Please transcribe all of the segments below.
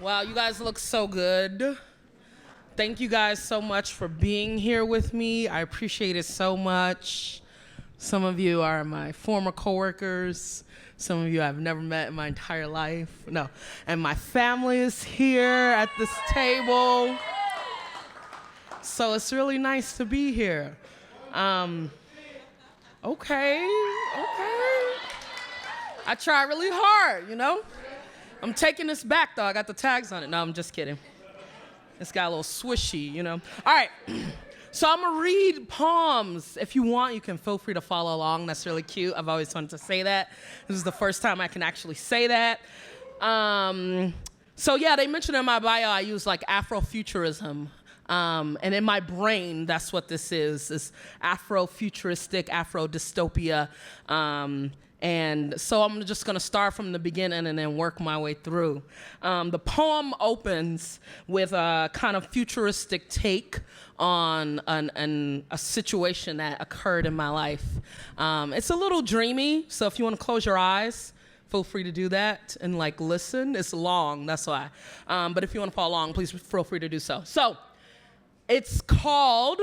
Wow, you guys look so good. Thank you guys so much for being here with me. I appreciate it so much. Some of you are my former coworkers. Some of you I've never met in my entire life. No. And my family is here at this table. So it's really nice to be here. Okay. I try really hard, you know? I'm taking this back, though. I got the tags on it. No, I'm just kidding. It's got a little swishy, you know? All right. So I'm going to read poems. If you want, you can feel free to follow along. That's really cute. I've always wanted to say that. This is the first time I can actually say that. So, yeah, they mentioned in my bio I use, like, Afrofuturism. And in my brain, that's what this is Afrofuturistic, Afro-dystopia. And so I'm just going to start from the beginning and then work my way through. The poem opens with a kind of futuristic take on a situation that occurred in my life. It's a little dreamy, so if you want to close your eyes, feel free to do that and like listen. It's long, that's why. But if you want to follow along, please feel free to do so. So it's called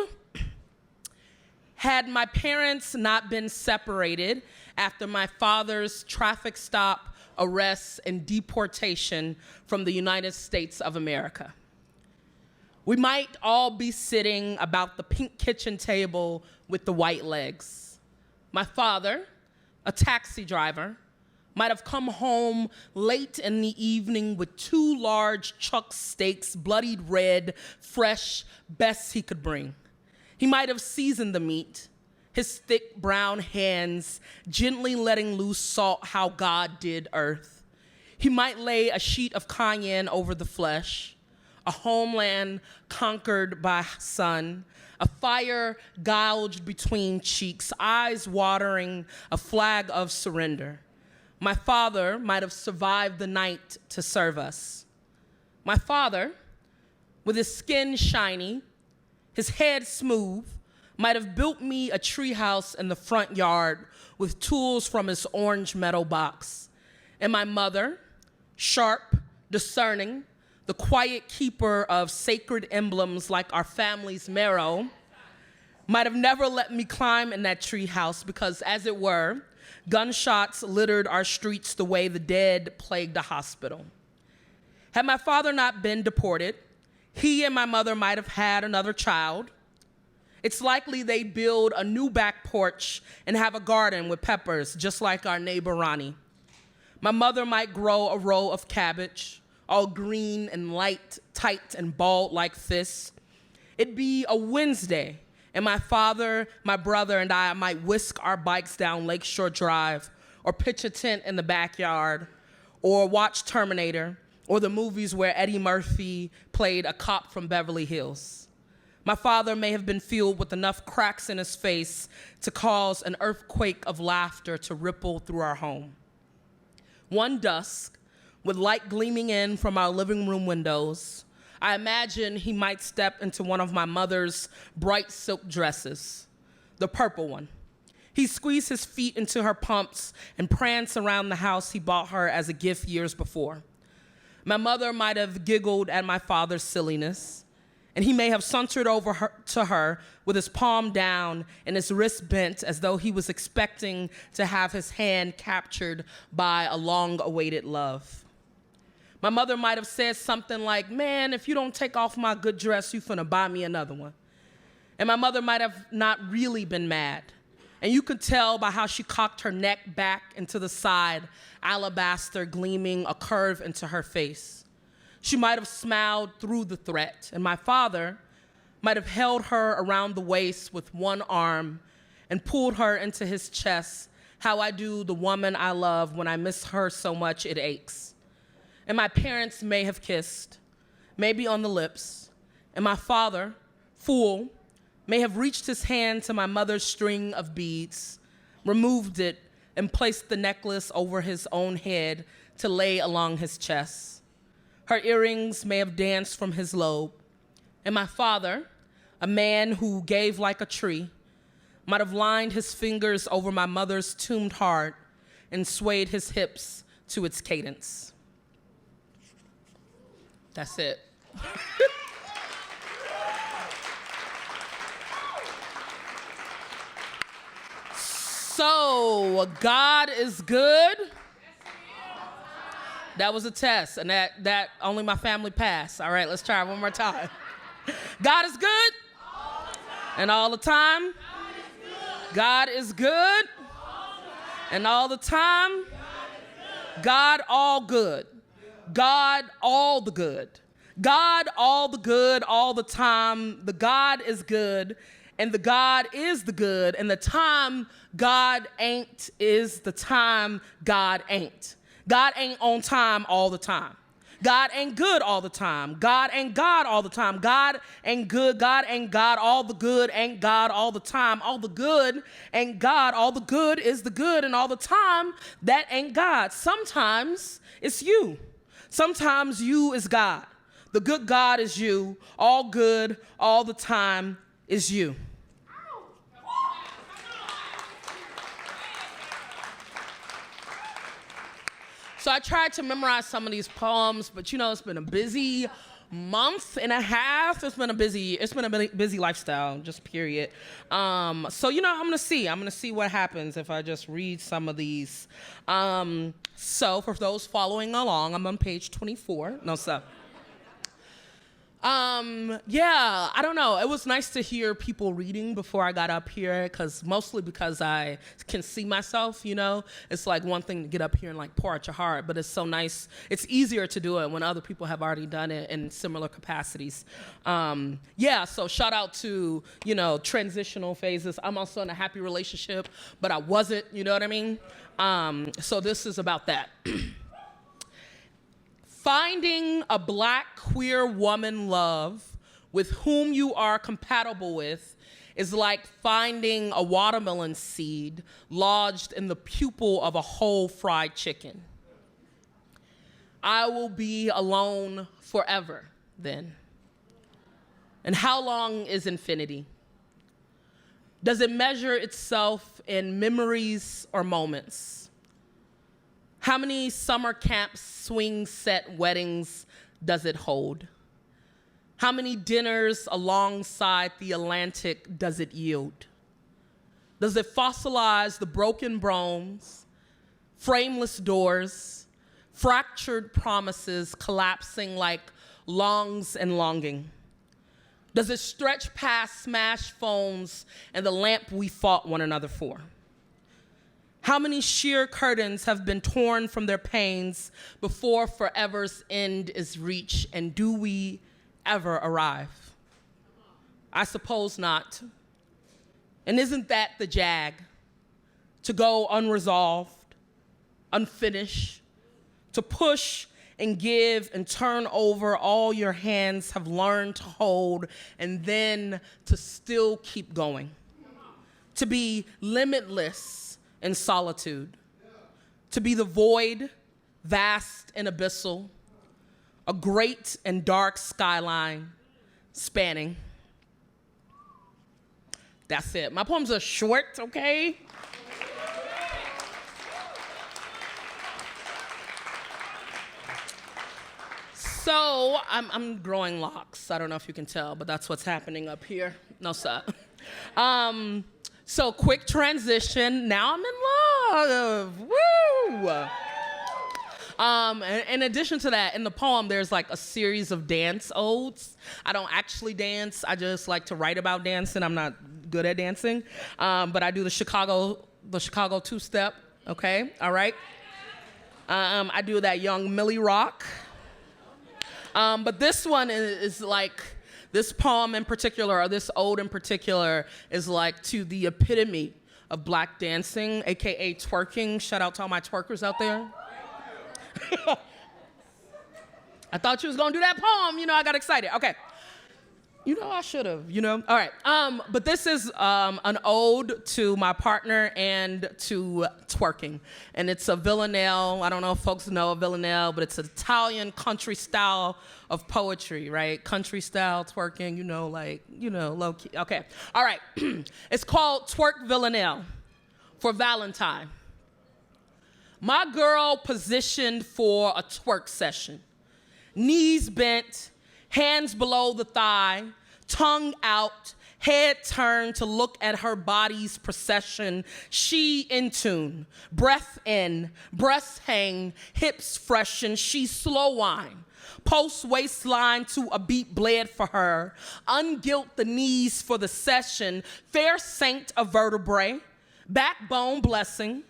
Had My Parents Not Been Separated After My Father's Traffic Stop, Arrest, and Deportation from the United States of America. We might all be sitting about the pink kitchen table with the white legs. My father, a taxi driver, might have come home late in the evening with 2 large chuck steaks, bloodied red, fresh, best he could bring. He might have seasoned the meat, his thick brown hands gently letting loose salt how God did earth. He might lay a sheet of cayenne over the flesh, a homeland conquered by sun, a fire gouged between cheeks, eyes watering, a flag of surrender. My father might have survived the night to serve us. My father, with his skin shiny, his head smooth, might have built me a treehouse in the front yard with tools from his orange metal box. And my mother, sharp, discerning, the quiet keeper of sacred emblems like our family's marrow, might have never let me climb in that treehouse because, as it were, gunshots littered our streets the way the dead plagued a hospital. Had my father not been deported, he and my mother might have had another child. It's likely they'd build a new back porch and have a garden with peppers, just like our neighbor Ronnie. My mother might grow a row of cabbage, all green and light, tight and bald like fists. It'd be a Wednesday, and my father, my brother, and I might whisk our bikes down Lakeshore Drive, or pitch a tent in the backyard, or watch Terminator, or the movies where Eddie Murphy played a cop from Beverly Hills. My father may have been filled with enough cracks in his face to cause an earthquake of laughter to ripple through our home. One dusk, with light gleaming in from our living room windows, I imagine he might step into one of my mother's bright silk dresses, the purple one. He squeezed his feet into her pumps and pranced around the house he bought her as a gift years before. My mother might have giggled at my father's silliness, and he may have sauntered over to her with his palm down and his wrist bent as though he was expecting to have his hand captured by a long-awaited love. My mother might have said something like, "Man, if you don't take off my good dress, you finna buy me another one." And my mother might have not really been mad. And you could tell by how she cocked her neck back into the side, alabaster gleaming a curve into her face. She might have smiled through the threat, and my father might have held her around the waist with one arm and pulled her into his chest, how I do the woman I love when I miss her so much it aches. And my parents may have kissed, maybe on the lips, and my father, fool, may have reached his hand to my mother's string of beads, removed it, and placed the necklace over his own head to lay along his chest. Her earrings may have danced from his lobe, and my father, a man who gave like a tree, might have lined his fingers over my mother's tuned heart and swayed his hips to its cadence. That's it. So, God is good. That was a test, and that only my family passed. All right, let's try it one more time. God is good. And all the time. God is good. And all the time. God all good. God all the good. God all the good all the time. The God is good. And the God is the good. And the time God ain't is the time God ain't. God ain't on time all the time. God ain't good all the time. God ain't God all the time. God ain't good. God ain't God. All the good ain't God all the time. All the good ain't God. All the good is the good. And all the time, that ain't God. Sometimes it's you. Sometimes you is God. The good God is you. All good all the time is you. So I tried to memorize some of these poems, but you know, it's been a busy month and a half. It's been a busy lifestyle, just period. So you know, I'm gonna see what happens if I just read some of these. So for those following along, I'm on page 24. No, sir. Yeah, I don't know. It was nice to hear people reading before I got up here, mostly because I can see myself, you know. It's like one thing to get up here and like pour out your heart, but it's so nice. It's easier to do it when other people have already done it in similar capacities. Yeah, so shout out to, you know, transitional phases. I'm also in a happy relationship, but I wasn't, you know what I mean? So this is about that. Finding a Black queer woman love with whom you are compatible with is like finding a watermelon seed lodged in the pupil of a whole fried chicken. I will be alone forever then. And how long is infinity? Does it measure itself in memories or moments? How many summer camps, swing set weddings does it hold? How many dinners alongside the Atlantic does it yield? Does it fossilize the broken bones, frameless doors, fractured promises collapsing like longs and longing? Does it stretch past smashed phones and the lamp we fought one another for? How many sheer curtains have been torn from their panes before forever's end is reached, and do we ever arrive? I suppose not. And isn't that the jag? To go unresolved, unfinished, to push and give and turn over all your hands have learned to hold, and then to still keep going. To be limitless in solitude, to be the void, vast and abyssal, a great and dark skyline spanning. That's it. My poems are short, okay? So I'm growing locks. I don't know if you can tell, but that's what's happening up here. No, sir. So quick transition, now I'm in love, woo! In addition to that, in the poem, there's like a series of dance odes. I don't actually dance, I just like to write about dancing. I'm not good at dancing, but I do the Chicago two-step, okay, all right? I do that young Millie rock. But this one is like, this poem in particular, or this ode in particular, is like to the epitome of Black dancing, AKA twerking. Shout out to all my twerkers out there. I thought you was gonna do that poem, you know, I got excited. Okay. You know, I should have, you know. All right, but this is an ode to my partner and to twerking. And it's a villanelle. I don't know if folks know a villanelle, but it's an Italian country style of poetry, right? Country style twerking, you know, like, you know, low key. Okay, all right. It's called Twerk Villanelle for Valentine. My girl positioned for a twerk session. knees bent, hands below the thigh, tongue out, head turned to look at her body's procession. She in tune, breath in, breasts hang, hips freshen. She slow whine, post waistline to a beat bled for her. Ungilt the knees for the session. Fair saint of vertebrae, backbone blessing.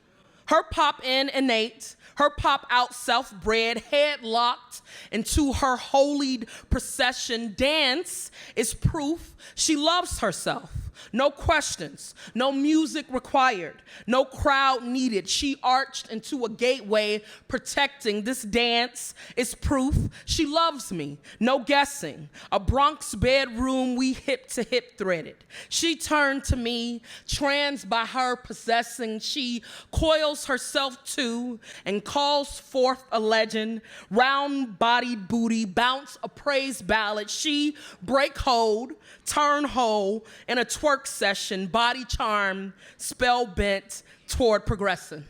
Her pop in innate, her pop out self-bred, head locked into her holy procession. Dance is proof she loves herself. No questions, no music required, no crowd needed. She arched into a gateway protecting. This dance is proof she loves me. No guessing. A Bronx bedroom we hip to hip threaded. She turned to me, trans by her possessing. She coils herself to and calls forth a legend. Round-bodied booty, bounce a praise ballad. She break hold, turn whole in a twerk session, body charm, spell bent toward progressing.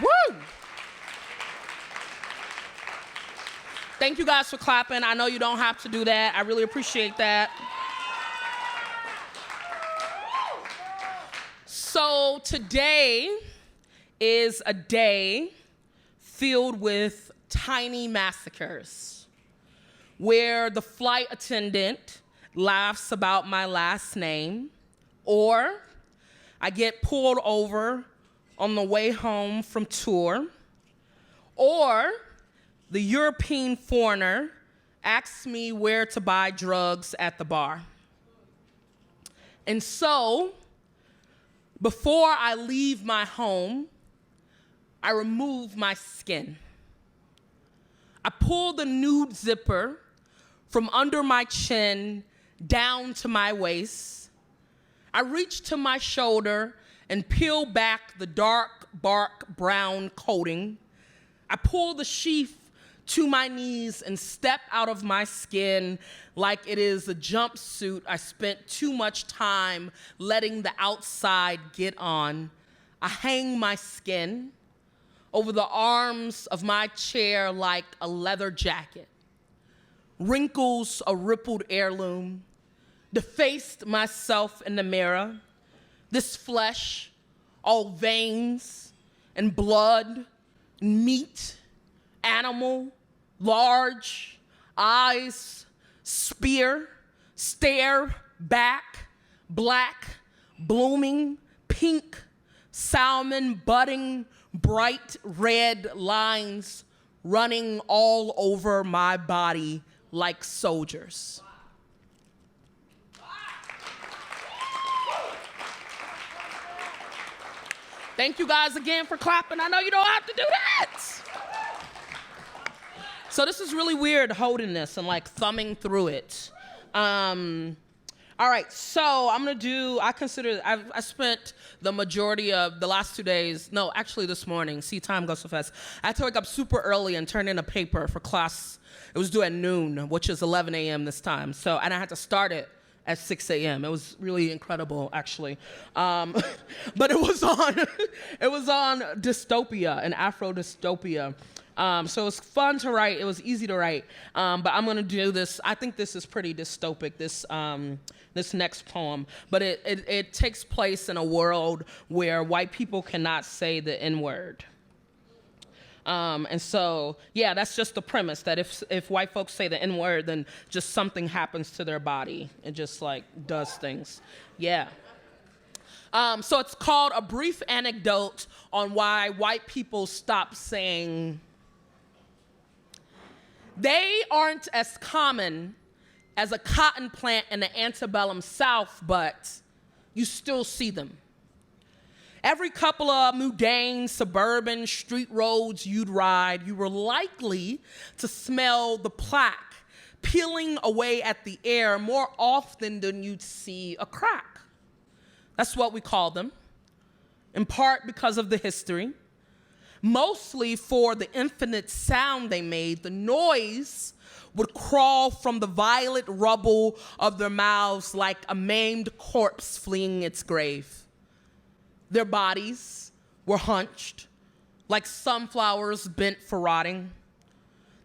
Woo! Thank you guys for clapping. I know you don't have to do that. I really appreciate that. So today is a day filled with tiny massacres where the flight attendant laughs about my last name, or I get pulled over on the way home from tour, or the European foreigner asks me where to buy drugs at the bar. And so, before I leave my home, I remove my skin. I pull the nude zipper from under my chin down to my waist. I reach to my shoulder and peel back the dark bark brown coating. I pull the sheath to my knees and step out of my skin like it is a jumpsuit I spent too much time letting the outside get on. I hang my skin over the arms of my chair like a leather jacket. Wrinkles a rippled heirloom. Defaced myself in the mirror. This flesh, all veins and blood, meat, animal, large, eyes, spear, stare, back, black, blooming, pink, salmon, budding, bright red lines running all over my body like soldiers. Thank you guys again for clapping. I know you don't have to do that. So this is really weird holding this and like thumbing through it. All right, so I spent the majority of the last 2 days, no, actually this morning, see, time goes so fast. I had to wake up super early and turn in a paper for class. It was due at noon, which is 11 a.m. this time. And I had to start it at 6 a.m. It was really incredible, actually. But it was on dystopia and Afro-dystopia. So it was fun to write. It was easy to write. But I'm going to do this. I think this is pretty dystopic, this next poem. But it takes place in a world where white people cannot say the N-word. And so, yeah, that's just the premise, that if white folks say the N-word, then just something happens to their body. It just, like, does things. Yeah. So it's called A Brief Anecdote on Why White People Stop Saying. They aren't as common as a cotton plant in the antebellum South, but you still see them. Every couple of mundane, suburban street roads you'd ride, you were likely to smell the plaque peeling away at the air more often than you'd see a crack. That's what we call them, in part because of the history, mostly for the infinite sound they made. The noise would crawl from the violet rubble of their mouths like a maimed corpse fleeing its grave. Their bodies were hunched like sunflowers bent for rotting.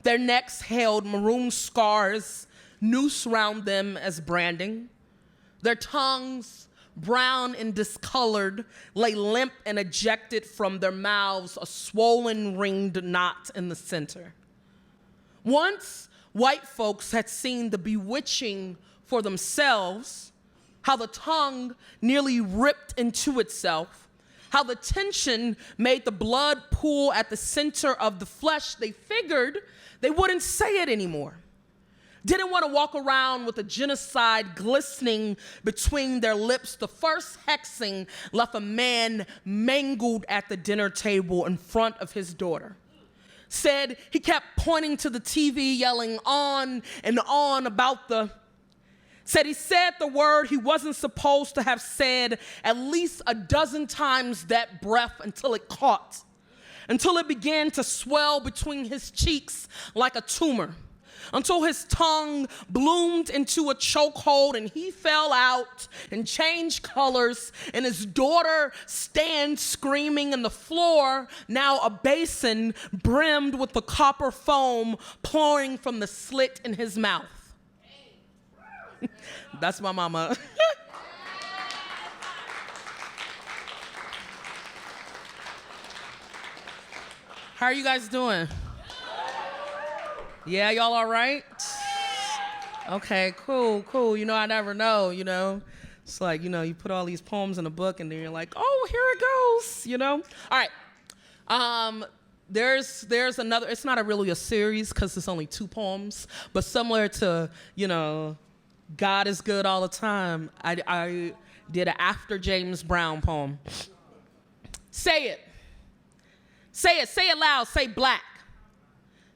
Their necks held maroon scars noosed round them as branding. Their tongues, brown and discolored, lay limp and ejected from their mouths, a swollen ringed knot in the center. Once, white folks had seen the bewitching for themselves, how the tongue nearly ripped into itself, how the tension made the blood pool at the center of the flesh. They figured they wouldn't say it anymore. Didn't want to walk around with a genocide glistening between their lips. The first hexing left a man mangled at the dinner table in front of his daughter. Said he kept pointing to the TV, yelling on and on about said he said the word he wasn't supposed to have said at least a dozen times that breath until it caught, until it began to swell between his cheeks like a tumor, until his tongue bloomed into a chokehold and he fell out and changed colors, and his daughter stands screaming in the floor, now a basin brimmed with the copper foam pouring from the slit in his mouth. That's my mama. How are you guys doing? Yeah, y'all all right? Okay, cool. You know, I never know, you know. It's like, you know, you put all these poems in a book and then you're like, oh, here it goes, you know? All right. There's another, it's not really a series because it's only 2 poems, but similar to, you know, God is good all the time. I did an after James Brown poem. Say it. Say it. Say it loud. Say black.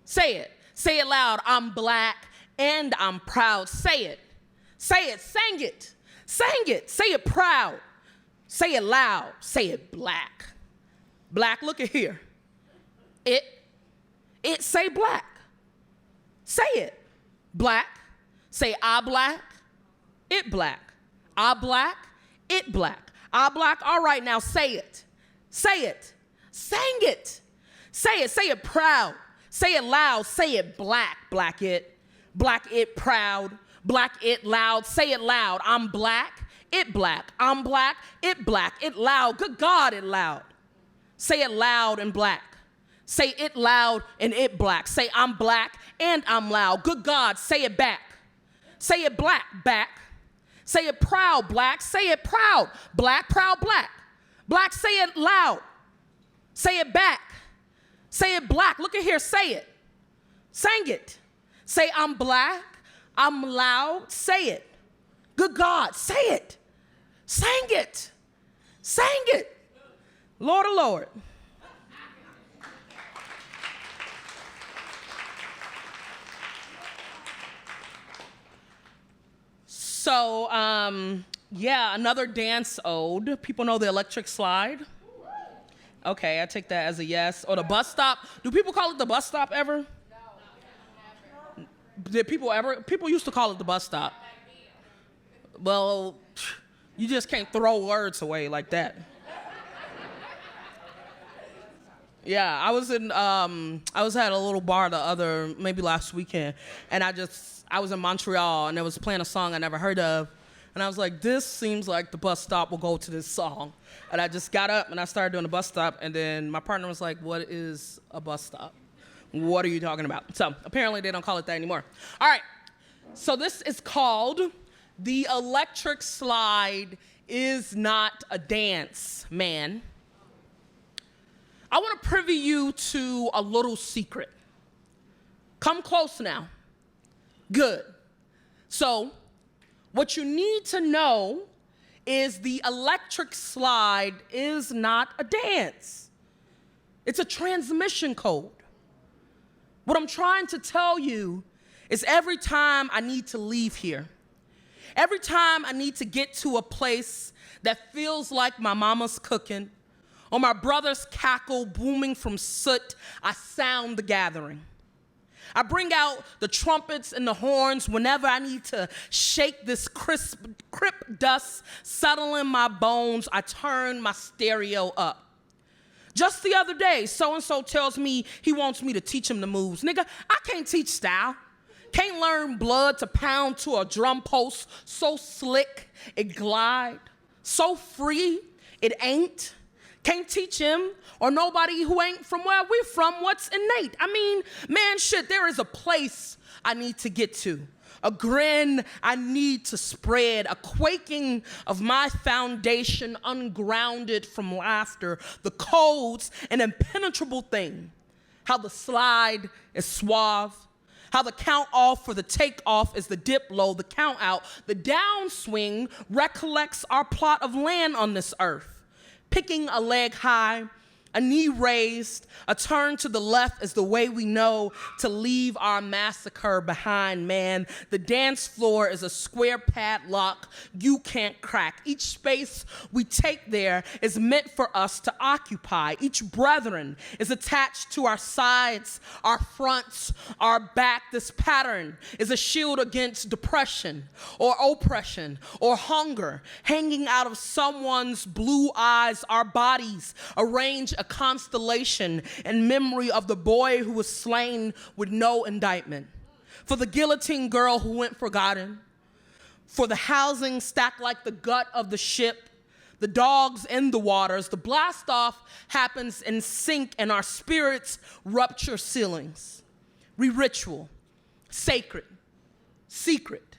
Say it. Say it loud. I'm black and I'm proud. Say it. Say it. Sing it. Sing it. Say it proud. Say it loud. Say it black. Black, look at here. It say black. Say it. Black. Say I black, it black. I black, it black. I black, all right, now say it. Say it. Sing it. Say it. Say it proud. Say it loud. Say it black. Black it. Black it proud. Black it loud. Say it loud. I'm black, it black. I'm black, it black. It loud. Good God, it loud. Say it loud and black. Say it loud and it black. Say I'm black and I'm loud. Good God, say it back. Say it black, back. Say it proud, black. Say it proud, black, proud, black. Black, say it loud. Say it back. Say it black. Look at here, say it. Sing it. Say I'm black, I'm loud. Say it. Good God, say it. Sing it. Sing it. Lord, oh Lord. So, yeah, another dance ode. People know the electric slide? Okay, I take that as a yes. Or the bus stop. Do people call it the bus stop ever? No. Did people ever? People used to call it the bus stop. Well, you just can't throw words away like that. Yeah, I was at a little bar maybe last weekend, and I was in Montreal, and they was playing a song I never heard of, and I was like, this seems like the bus stop will go to this song, and I just got up, and I started doing the bus stop, and then my partner was like, what is a bus stop? What are you talking about? So apparently they don't call it that anymore. All right, so this is called The Electric Slide Is Not a Dance, Man. I want to privy you to a little secret. Come close now. Good. So, what you need to know is the electric slide is not a dance. It's a transmission code. What I'm trying to tell you is every time I need to leave here, every time I need to get to a place that feels like my mama's cooking, or my brother's cackle booming from soot, I sound the gathering. I bring out the trumpets and the horns whenever I need to shake this crisp dust settle in my bones. I turn my stereo up. Just the other day, so-and-so tells me he wants me to teach him the moves. Nigga, I can't teach style. Can't learn blood to pound to a drum post so slick it glide, so free it ain't. Can't teach him or nobody who ain't from where we from what's innate. I mean, man, shit, there is a place I need to get to. A grin I need to spread, a quaking of my foundation ungrounded from laughter, the codes an impenetrable thing, how the slide is suave, how the count off for the takeoff is the dip low, the count out, the downswing recollects our plot of land on this earth, picking a leg high, a knee raised, a turn to the left is the way we know to leave our massacre behind, man. The dance floor is a square padlock you can't crack. Each space we take there is meant for us to occupy. Each brethren is attached to our sides, our fronts, our back. This pattern is a shield against depression or oppression or hunger. Hanging out of someone's blue eyes, our bodies arrange a constellation in memory of the boy who was slain with no indictment, for the guillotine girl who went forgotten, for the housing stacked like the gut of the ship, the dogs in the waters. The blast off happens in sync and our spirits rupture ceilings. Ritual, sacred, secret,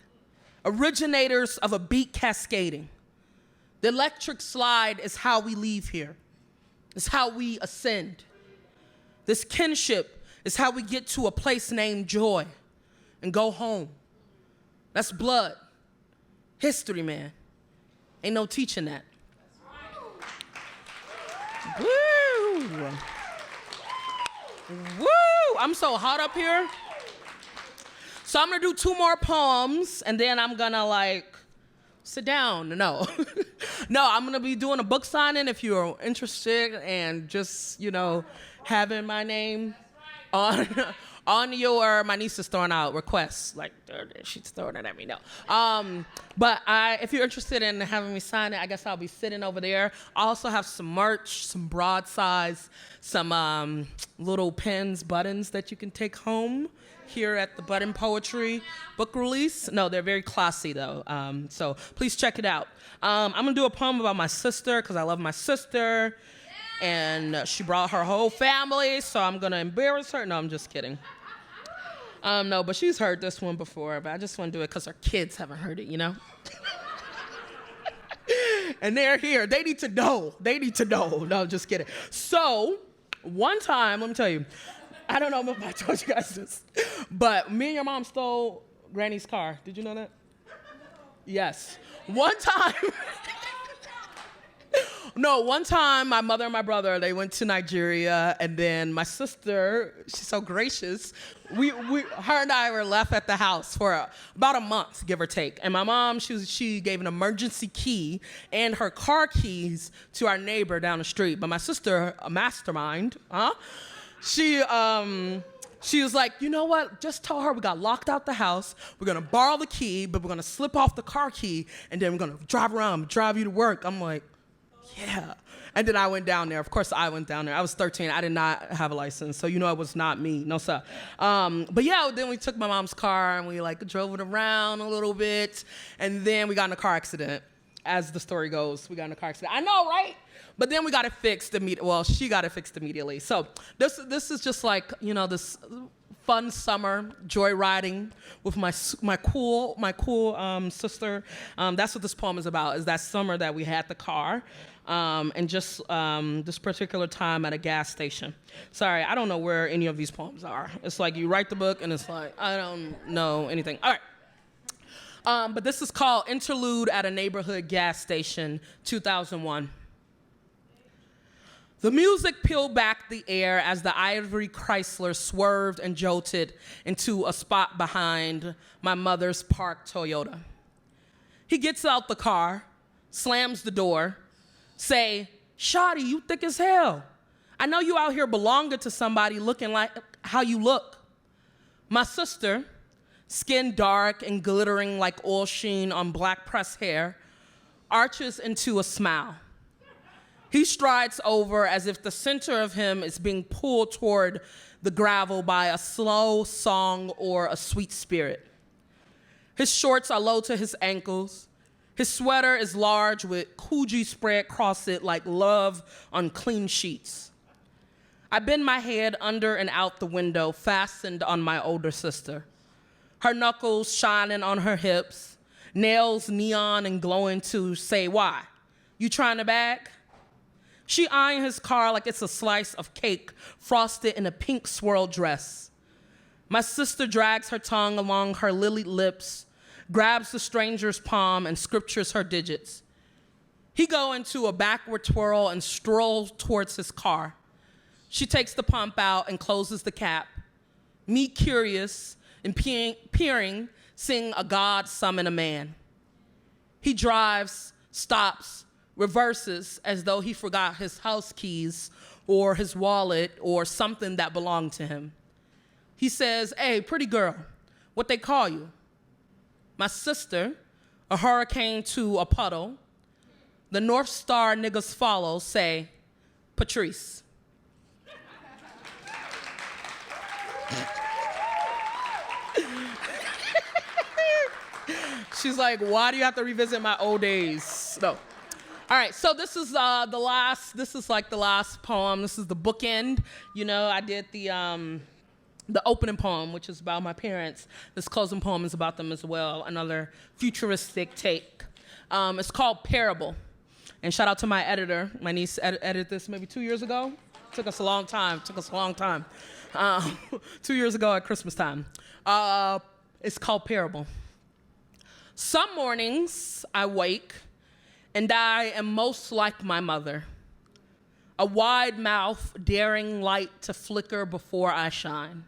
originators of a beat cascading. The electric slide is how we leave here. It's how we ascend. This kinship is how we get to a place named joy and go home. That's blood. History, man. Ain't no teaching that. Woo! Woo! I'm so hot up here. So I'm gonna do 2 more poems and then I'm gonna sit down. No. No, I'm gonna be doing a book signing if you're interested and just, having my name on your, my niece is throwing out requests, she's throwing it at me, no. But if you're interested in having me sign it, I guess I'll be sitting over there. I also have some merch, some broadsides, some little pins, buttons that you can take home here at the Button Poetry book release. No, they're very classy though, so please check it out. I'm gonna do a poem about my sister because I love my sister, and she brought her whole family, so I'm gonna embarrass her. No, I'm just kidding. No, but she's heard this one before, but I just want to do it because her kids haven't heard it, And they're here. They need to know. No, just kidding. So, one time, let me tell you, I don't know if I told you guys this, but me and your mom stole Granny's car. Did you know that? Yes. One time, my mother and my brother, they went to Nigeria, and then my sister, she's so gracious, her and I were left at the house for about a month, give or take. And my mom, she gave an emergency key and her car keys to our neighbor down the street. But my sister, a mastermind, she was like, you know what? Just tell her we got locked out the house. We're gonna borrow the key, but we're gonna slip off the car key, and then we're gonna drive around, drive you to work. I'm like, yeah. And then I went down there. Of course, I went down there. I was 13. I did not have a license, so it was not me. No, sir. But yeah, then we took my mom's car and we drove it around a little bit, and then we got in a car accident. As the story goes, we got in a car accident. I know, right? But then we got it fixed immediately. Well, she got it fixed immediately. So this is just this fun summer joyriding with my cool sister. That's what this poem is about. Is that summer that we had the car, and just this particular time at a gas station. Sorry, I don't know where any of these poems are. It's like you write the book and it's like I don't know anything. All right. But this is called Interlude at a Neighborhood Gas Station, 2001. The music peeled back the air as the ivory Chrysler swerved and jolted into a spot behind my mother's parked Toyota. He gets out the car, slams the door, say, "Shawty, you thick as hell. I know you out here belonging to somebody looking like how you look." My sister, skin dark and glittering like oil sheen on black pressed hair, arches into a smile. He strides over as if the center of him is being pulled toward the gravel by a slow song or a sweet spirit. His shorts are low to his ankles. His sweater is large with Coogee spread across it like love on clean sheets. I bend my head under and out the window, fastened on my older sister. Her knuckles shining on her hips, nails neon and glowing to say, "Why? You trying to bag?" She eyeing his car like it's a slice of cake frosted in a pink swirl dress. My sister drags her tongue along her lily lips, grabs the stranger's palm and scriptures her digits. He go into a backward twirl and strolls towards his car. She takes the pump out and closes the cap. Me curious and peering, seeing a God summon a man. He drives, stops, reverses as though he forgot his house keys or his wallet or something that belonged to him. He says, "Hey, pretty girl, what they call you?" My sister, a hurricane to a puddle, the North Star niggas follow, say, "Patrice." She's like, "Why do you have to revisit my old days?" No. All right, so this is the last poem. This is the bookend. You know, I did the opening poem, which is about my parents. This closing poem is about them as well, another futuristic take. It's called Parable. And shout out to my editor. My niece edited this maybe 2 years ago. Took us a long time. 2 years ago at Christmas time. It's called Parable. Some mornings I wake and I am most like my mother. A wide mouth daring light to flicker before I shine.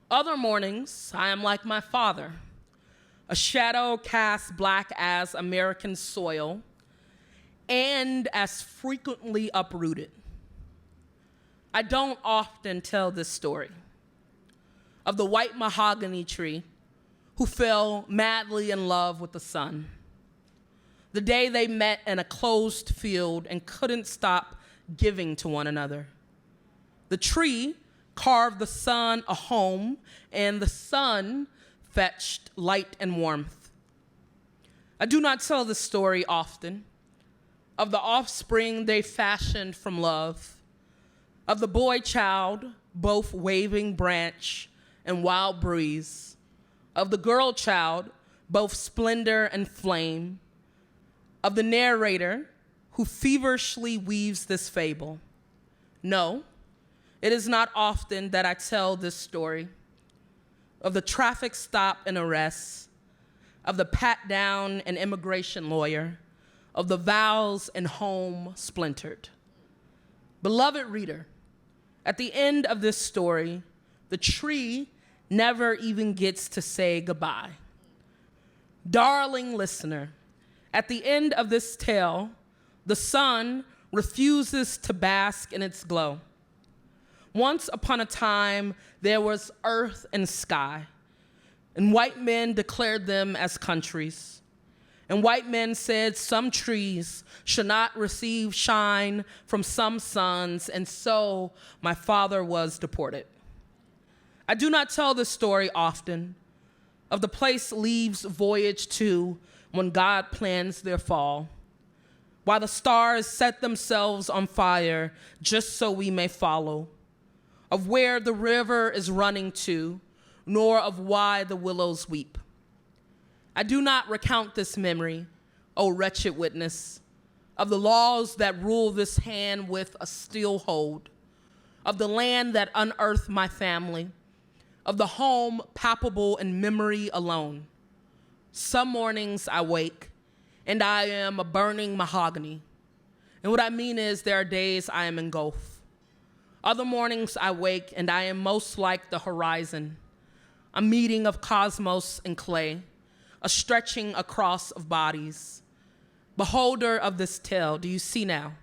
Other mornings I am like my father. A shadow cast black as American soil and as frequently uprooted. I don't often tell this story of the white mahogany tree who fell madly in love with the sun. The day they met in a closed field and couldn't stop giving to one another. The tree carved the sun a home, and the sun fetched light and warmth. I do not tell this story often, of the offspring they fashioned from love, of the boy child, both waving branch and wild breeze, of the girl child, both splendor and flame, of the narrator who feverishly weaves this fable. No, it is not often that I tell this story of the traffic stop and arrest, of the pat down and immigration lawyer, of the vows and home splintered. Beloved reader, at the end of this story, the tree never even gets to say goodbye. Darling listener, at the end of this tale, the sun refuses to bask in its glow. Once upon a time, there was earth and sky, and white men declared them as countries. And white men said some trees should not receive shine from some suns, and so my father was deported. I do not tell this story often of the place leaves voyage to when God plans their fall, while the stars set themselves on fire just so we may follow, of where the river is running to, nor of why the willows weep. I do not recount this memory, O wretched witness, of the laws that rule this hand with a steel hold, of the land that unearthed my family, of the home palpable in memory alone. Some mornings I wake and I am a burning mahogany. And what I mean is there are days I am engulfed. Other mornings I wake and I am most like the horizon, a meeting of cosmos and clay, a stretching across of bodies. Beholder of this tale, do you see now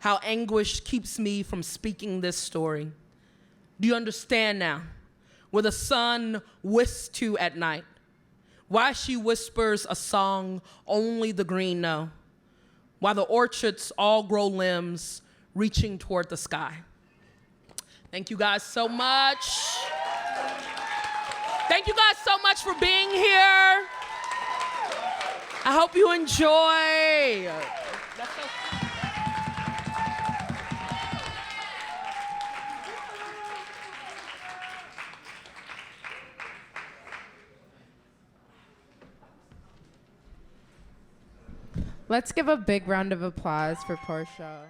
how anguish keeps me from speaking this story? Do you understand now where the sun whisks to at night? Why she whispers a song only the green know? while the orchards all grow limbs reaching toward the sky. Thank you guys so much. Thank you guys so much for being here. I hope you enjoy. Let's give a big round of applause for Portia.